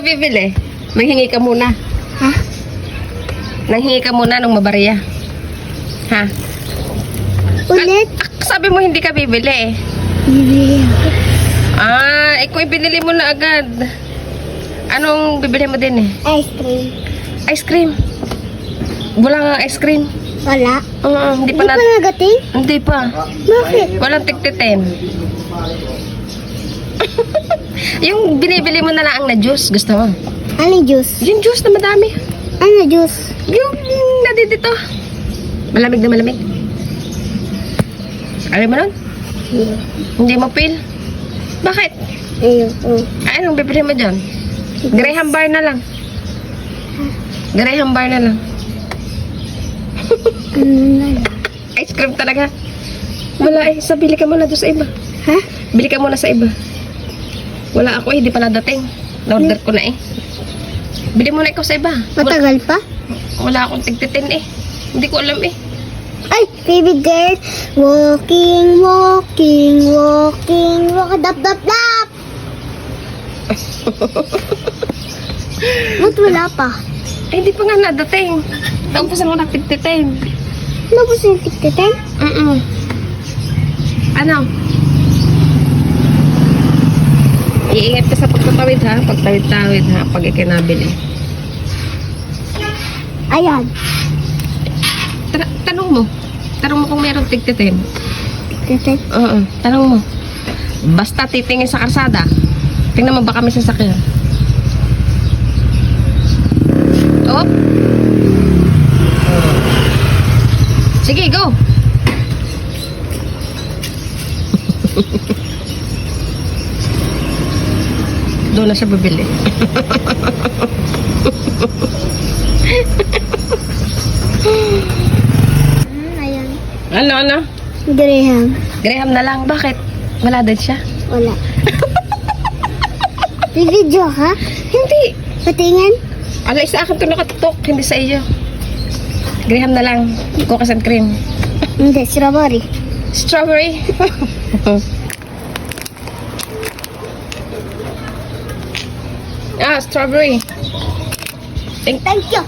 ka bibili? Manghingi ka muna. Ha? Nanghingi ka muna nung mabarya. Ha? Ulit? Sabi mo hindi ka bibili eh. Bibili ako. Kung ibinili mo na agad. Anong bibili mo din eh? Ice cream. Ice cream. Wala nga ice cream. Wala? Hindi pa Hindi pa nagating? Hindi pa. Bakit? Walang tigtiten. Yung binibili mo na lang na juice, gusto mo? Ano juice? Yung juice na madami. Ano juice? Yung nadidito. Malamig na malamig. Alam mo nun? Hindi mo feel? Bakit? Ayun. Anong bibili mo dyan? Graham bar na lang. Graham bar na lang. Ano na lang? Ice cream talaga. Wala eh. Bili ka muna doon sa iba. Ha? Bili ka muna sa iba. Wala ako eh. Di pa nadating. Na-order ko na eh. Bili muna ikaw sa iba. Matagal pa? Wala akong tigtitin eh. Hindi ko alam eh. Ay, baby girl. Walking, walking, walking, walk, dap, dap, dap. Ba't wala pa? Eh, di pa nga nadating. Naumpasan ko na tigtitin. Ano ba yung tigtitin? Ano? Iingat ka sa pagtatawid ha. Pagtawid-tawid ha. Pag ikinabili. Ayan. Tanong mo. Tanong mo kung meron tigtitin. Tigtitin? Oo. Tanong mo. Basta titingin sa karsada. Tingnan mo baka may sasakyan. Oh. Sige, go. Doon na siya bibili. Ayan. Ano? Graham. Graham na lang. Bakit? Wala din siya? Wala. Video ha? Hindi. Patingin? Alay, sa akin ito nakatutok. Hindi sa iyo. Graham na lang. Cookies and cream. Hindi, strawberry. Strawberry. Strawberry. Thank you.